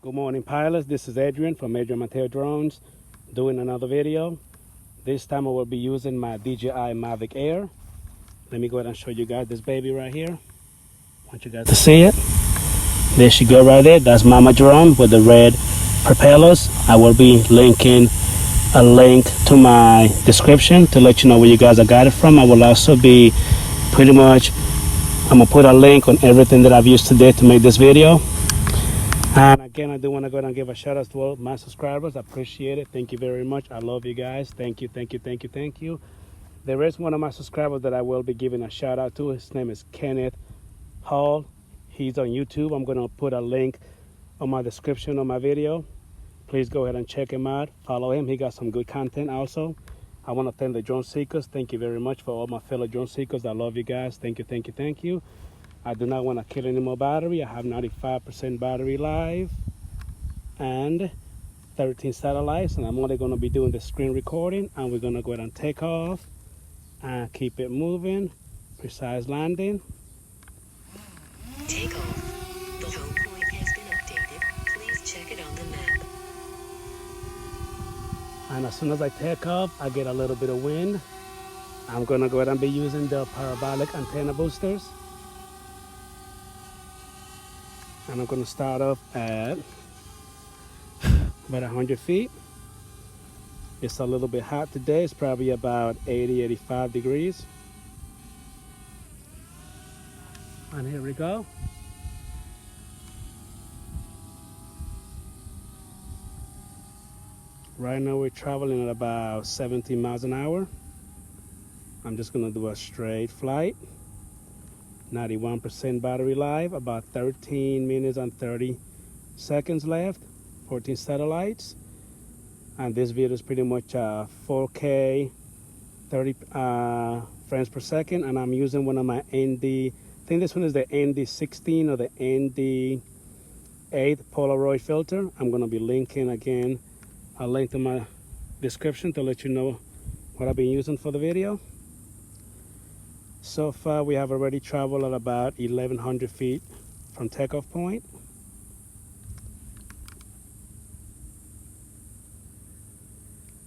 Good morning, pilots. This is Adrian from Adrian Mateo Drones doing another video. This time I will be using my DJI Mavic Air. Let me go ahead and show you guys this baby right here. I want you guys to see it. There she go right there. That's Mama drone with the red propellers. I will be linking a link to my description to let you know where you guys got it from. I will also be I'm gonna put a link on everything that I've used today to make this video. And again, I do want to go ahead and give a shout out to all my subscribers. I appreciate it. Thank you very much. I love you guys. Thank you, thank you, thank you, thank you. There is one of my subscribers that I will be giving a shout out to. His name is Kenneth Hale. He's on YouTube. I'm going to put a link on my description of my video. Please go ahead and check him out. Follow him. He got some good content also. I want to thank the drone seekers. Thank you very much for all my fellow drone seekers. I love you guys. Thank you, thank you, thank you. I do not want to kill any more battery. I have 95% battery life and 13 satellites, and I'm only going to be doing the screen recording, and we're going to go ahead and take off and keep it moving. Precise landing. Take off. The home point has been updated. Please check it on the map. And as soon as I take off, I get a little bit of wind. I'm going to go ahead and be using the parabolic antenna boosters. And I'm going to start off at about 100 feet. It's a little bit hot today. It's probably about 85 degrees. And here we go. Right now we're traveling at about 17 miles an hour. I'm just going to do a straight flight. 91% battery life, about 13 minutes and 30 seconds left, 14 satellites. And this video is pretty much 4K, 30 frames per second. And I'm using one of my ND, I think this one is the ND16 or the ND8 Polaroid filter. I'm going to be linking again a link to my description to let you know what I've been using for the video. So far we have already traveled at about 1,100 feet from takeoff point.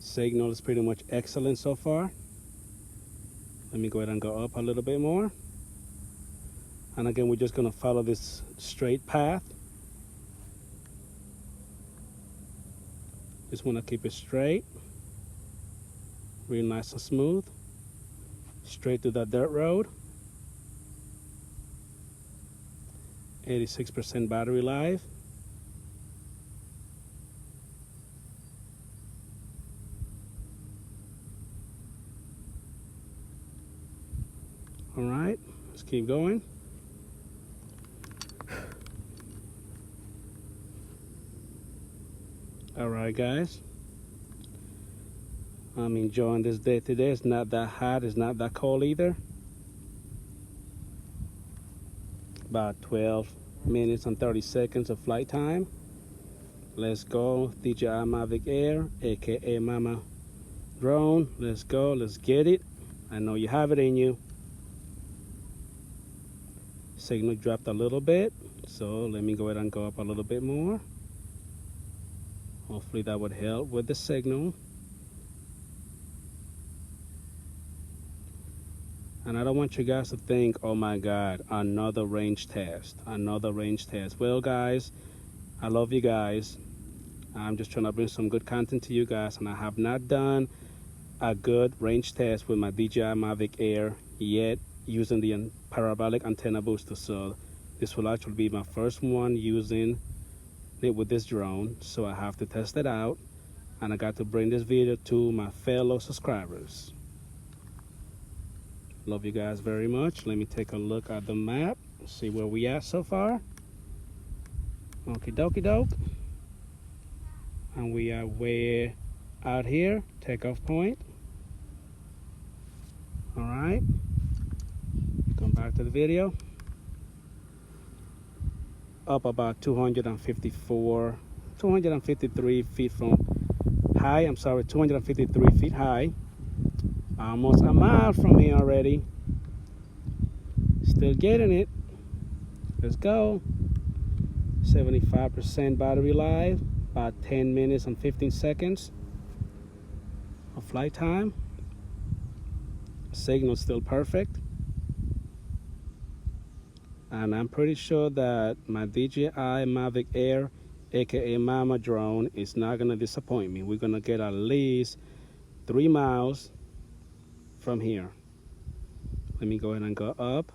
Signal is pretty much excellent so far. Let me go ahead and go up a little bit more. And again, we're just going to follow this straight path. Just want to keep it straight. Real nice and smooth. Straight to that dirt road. 86% battery life. All right, let's keep going. All right, guys. I'm enjoying this day today. It's not that hot, it's not that cold either. About 12 minutes and 30 seconds of flight time. Let's go. DJI Mavic Air, aka Mama drone. Let's go, let's get it. I know you have it in you. Signal dropped a little bit, so let me go ahead and go up a little bit more. Hopefully that would help with the signal. And I don't want you guys to think, oh my God, another range test, another range test. Well, guys, I love you guys. I'm just trying to bring some good content to you guys, and I have not done a good range test with my DJI Mavic Air yet using the parabolic antenna booster. So this will actually be my first one using it with this drone. So I have to test it out, and I got to bring this video to my fellow subscribers. Love you guys very much. Let me take a look at the map, see where we at so far. Okie dokie doke. And we are way out here, takeoff point. All right, come back to the video. Up about 253 feet from high. I'm sorry, 253 feet high. Almost a mile from here already. Still getting it. Let's go. 75% battery life, about 10 minutes and 15 seconds of flight time. Signal still perfect. And I'm pretty sure that my DJI Mavic Air, aka Mama drone, is not gonna disappoint me. We're gonna get at least 3 miles from here. Let me go ahead and go up.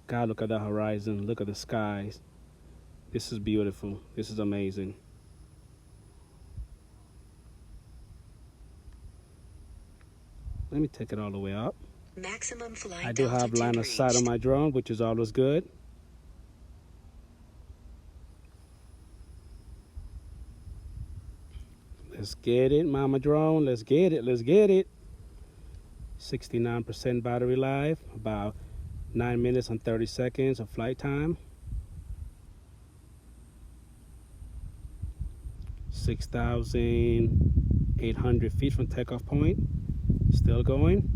God, look at the horizon, look at the skies. This is beautiful, this is amazing. Let me take it all the way up. Maximum flight I do have line of sight on my drone, which is always good. Let's get it, Mama drone. Let's get it. Let's get it. 69% battery life, about 9 minutes and 30 seconds of flight time. 6,800 feet from takeoff point. Still going.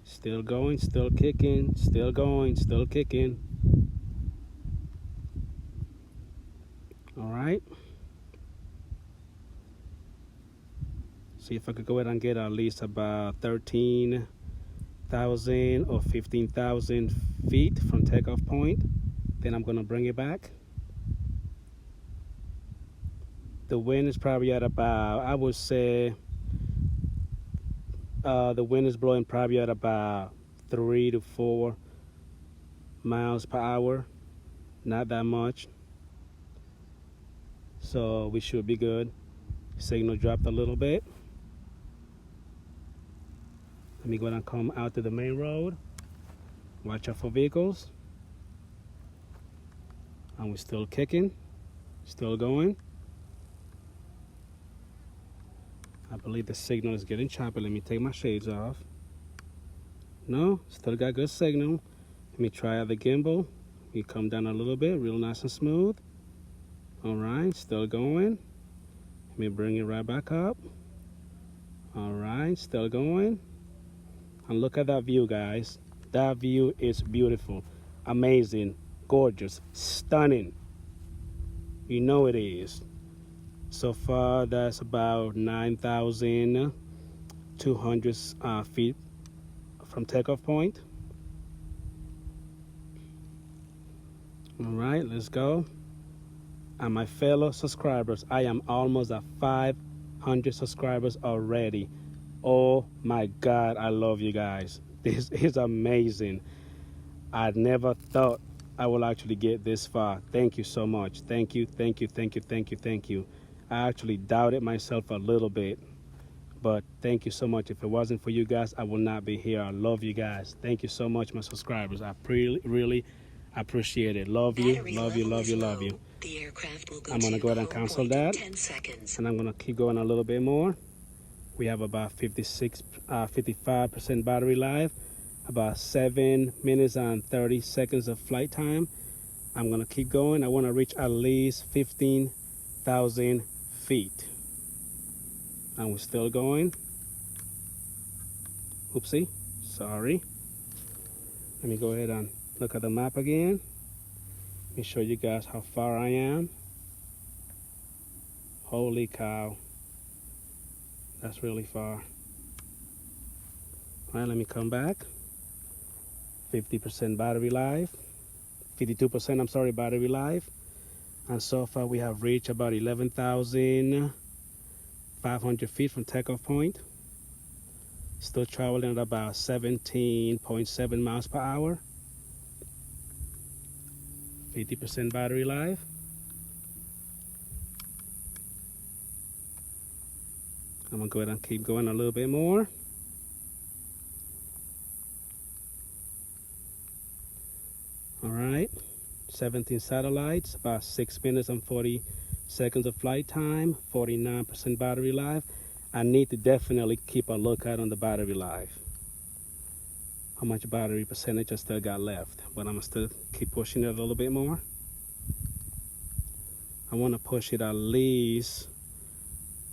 Still going, still kicking, still going, still kicking. All right. See if I could go ahead and get at least about 13,000 or 15,000 feet from takeoff point. Then I'm gonna bring it back. The wind is probably at about, I would say, the wind is blowing probably at about 3 to 4 miles per hour. Not that much. So we should be good. Signal dropped a little bit. Let me go ahead and come out to the main road. Watch out for vehicles. And we're still kicking, still going. I believe the signal is getting choppy. Let me take my shades off. No, still got good signal. Let me try out the gimbal. You come down a little bit, real nice and smooth. All right, still going. Let me bring it right back up. All right, still going. And look at that view, guys. That view is beautiful, amazing, gorgeous, stunning. You know it is. So far, that's about 9,200 feet from takeoff point. All right, let's go. And my fellow subscribers, I am almost at 500 subscribers already. Oh my God, I love you guys. This is amazing. I never thought I will actually get this far. Thank you so much. Thank you, thank you, thank you, thank you, thank you. I actually doubted myself a little bit, but thank you so much. If it wasn't for you guys, I would not be here. I love you guys. Thank you so much, my subscribers. I really appreciate it. Love you, love you, love you, love you. The aircraft will go I'm gonna go ahead and cancel that. 10 seconds. And I'm gonna keep going a little bit more. We have about 55% battery life, about 7 minutes and 30 seconds of flight time. I'm gonna keep going. I wanna reach at least 15,000 feet. And we're still going. Oopsie, sorry. Let me go ahead and look at the map again. Let me show you guys how far I am. Holy cow. That's really far. All right, let me come back. 50% battery life. 52%, I'm sorry, battery life. And so far we have reached about 11,500 feet from takeoff point. Still traveling at about 17.7 miles per hour. 50% battery life. I'm gonna go ahead and keep going a little bit more. All right, 17 satellites, about 6 minutes and 40 seconds of flight time, 49% battery life. I need to definitely keep a lookout on the battery life. How much battery percentage I still got left, but I'm gonna still keep pushing it a little bit more. I wanna push it at least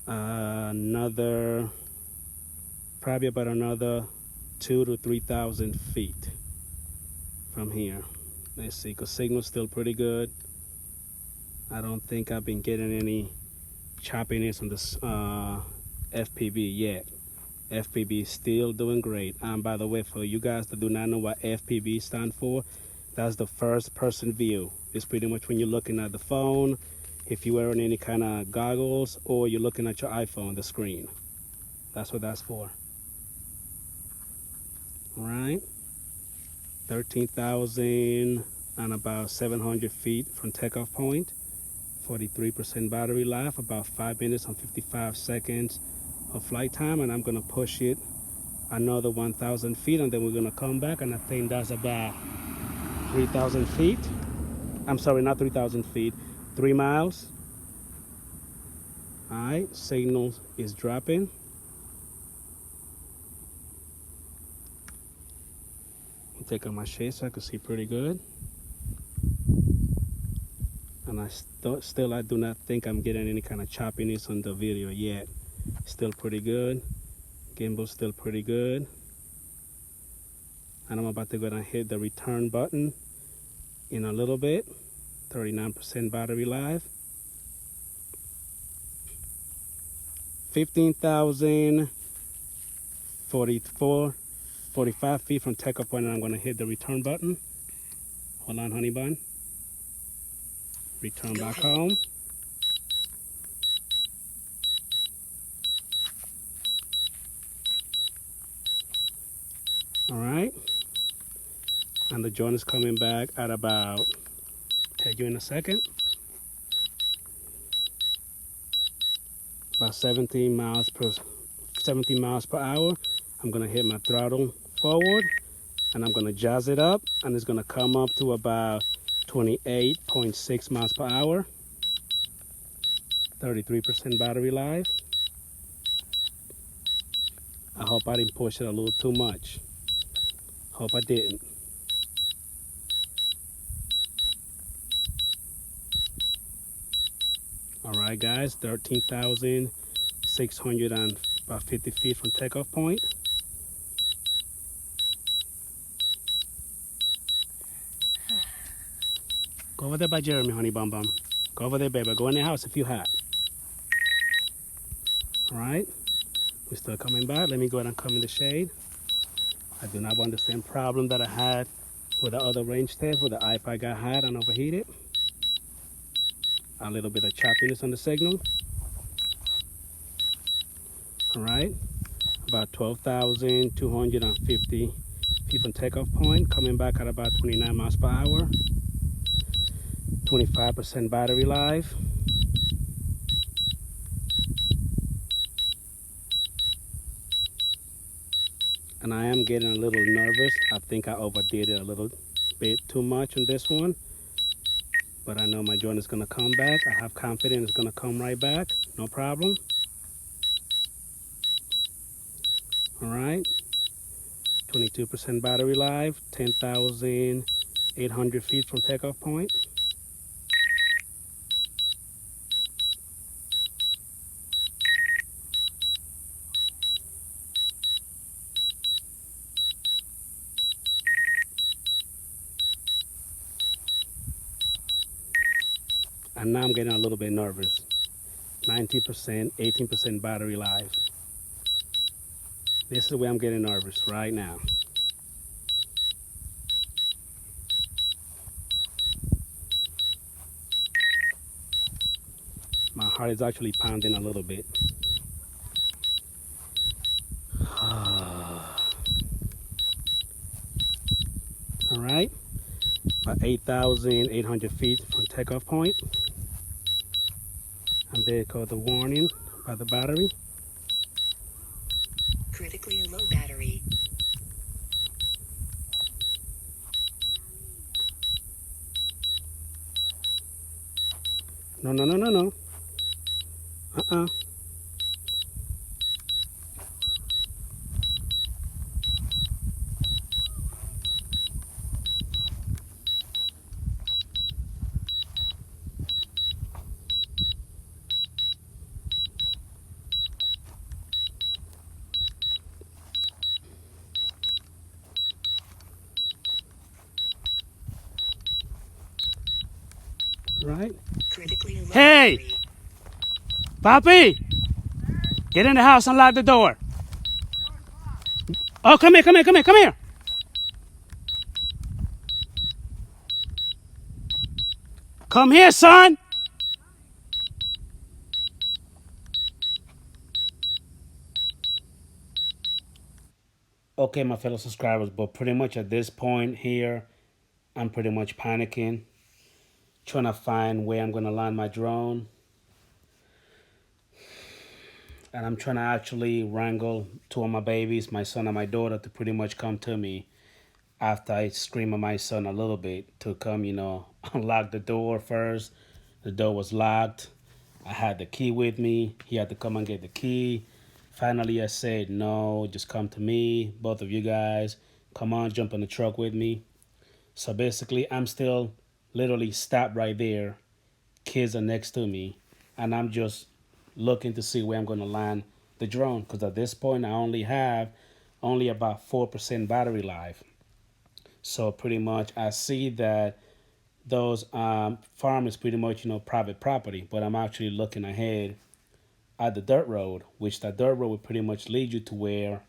probably about another 2,000 to 3,000 feet from here. Let's see, because signal's still pretty good. I don't think I've been getting any choppiness on this FPV yet. FPV is still doing great. By the way, for you guys that do not know what FPV stands for, that's the first person view. It's pretty much when you're looking at the phone, if you're wearing any kind of goggles, or you're looking at your iPhone, the screen. That's what that's for. All right. 13,000 and about 700 feet from takeoff point. 43% battery life, about 5 minutes and 55 seconds of flight time, and I'm gonna push it another 1,000 feet, and then we're gonna come back, and I think that's about 3,000 feet. I'm sorry, not 3,000 feet, 3 miles. All right, signal is dropping. Take off my shade so I can see pretty good. And I still I do not think I'm getting any kind of choppiness on the video yet. Still pretty good. Gimbal still pretty good. And I'm about to go and hit the return button in a little bit. 39% battery life. 15,044.45 feet from takeoff point, and I'm going to hit the return button. Hold on, honey bun. Return back home. All right. And the drone is coming back at about, tell you in a second, about 17 miles per hour. I'm gonna hit my throttle forward, and I'm gonna jazz it up, and it's gonna come up to about 28.6 miles per hour. 33% battery life. I hope I didn't push it a little too much. Hope I didn't. All right, guys, 13,650 feet from takeoff point. Go over there by Jeremy, honey bum bum. Go over there, baby. Go in the house if you hot. All right, we're still coming back. Let me go ahead and come in the shade. I do not want the same problem that I had with the other range test where the iPad got hot and overheated. A little bit of choppiness on the signal. All right, about 12,250 feet from takeoff point, coming back at about 29 miles per hour. 25% battery life. And I am getting a little nervous. I think I overdid it a little bit too much on this one. But I know my drone is gonna come back. I have confidence it's gonna come right back. No problem. All right. 22% battery life. 10,800 feet from takeoff point. And now I'm getting a little bit nervous. 19%, 18% battery life. This is where I'm getting nervous right now. My heart is actually pounding a little bit. All right, about 8,800 feet from takeoff point. And there goes the warning by the battery. Critically low battery. No, no, no, no, no. Uh-uh. Right? Critically low Hey! battery. Papi! Get in the house and lock the door. Oh, come here, come here, come here, come here. Come here, son. Okay, my fellow subscribers, but pretty much at this point here, I'm pretty much panicking, trying to find where I'm going to land my drone. And I'm trying to actually wrangle two of my babies, my son and my daughter, to pretty much come to me after I scream at my son a little bit to come, unlock the door first. The door was locked. I had the key with me. He had to come and get the key. Finally, I said, no, just come to me, both of you guys. Come on, jump in the truck with me. So basically, I'm still literally stopped right there. Kids are next to me. And I'm just looking to see where I'm going to land the drone. Because at this point, I only have about 4% battery life. So pretty much I see that those farm is pretty much private property, but I'm actually looking ahead at the dirt road, which that dirt road would pretty much lead you to where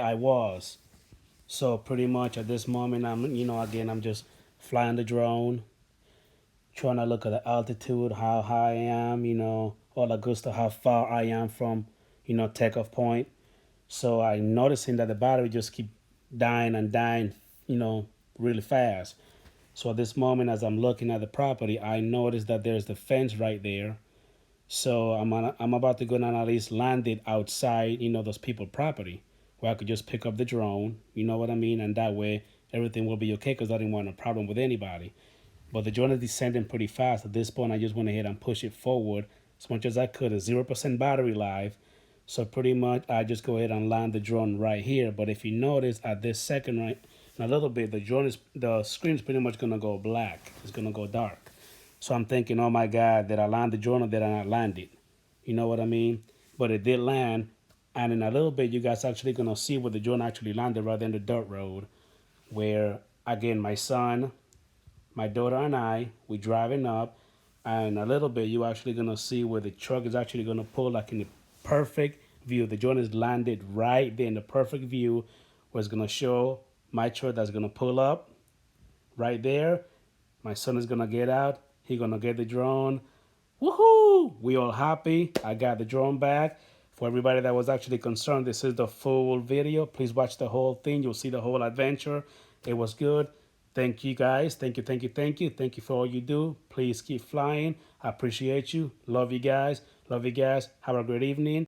I was. So pretty much at this moment I'm just flying the drone, trying to look at the altitude, how high I am, all that good stuff, how far I am from takeoff point. So I noticing that the battery just keep dying and dying, you know, really fast. So at this moment, as I'm looking at the property, I notice that there's the fence right there. So I'm about to go down at least land it outside, those people property, where I could just pick up the drone, you know what I mean, and that way everything will be okay because I didn't want a problem with anybody. But the drone is descending pretty fast. At this point, I just went ahead and pushed it forward as much as I could. A 0% battery life. So pretty much I just go ahead and land the drone right here. But if you notice at this second right in a little bit, the screen is pretty much gonna go black. It's gonna go dark. So I'm thinking, oh my God, did I land the drone or did I not land it? You know what I mean? But it did land. And in a little bit, you guys actually gonna see where the drone actually landed right in the dirt road. Where again my son, my daughter and we driving up, and a little bit you actually gonna see where the truck is actually gonna pull like in the perfect view. The joint is landed right there in the perfect view, where it's gonna show my truck that's gonna pull up right there. My son is gonna get out. He gonna get the drone. Woohoo! We all happy. I got the drone back. For everybody that was actually concerned, this is the full video. Please watch the whole thing. You'll see the whole adventure. It was good. Thank you guys. Thank you, thank you, thank you. Thank you for all you do. Please keep flying. I appreciate you. Love you guys. Love you guys. Have a great evening.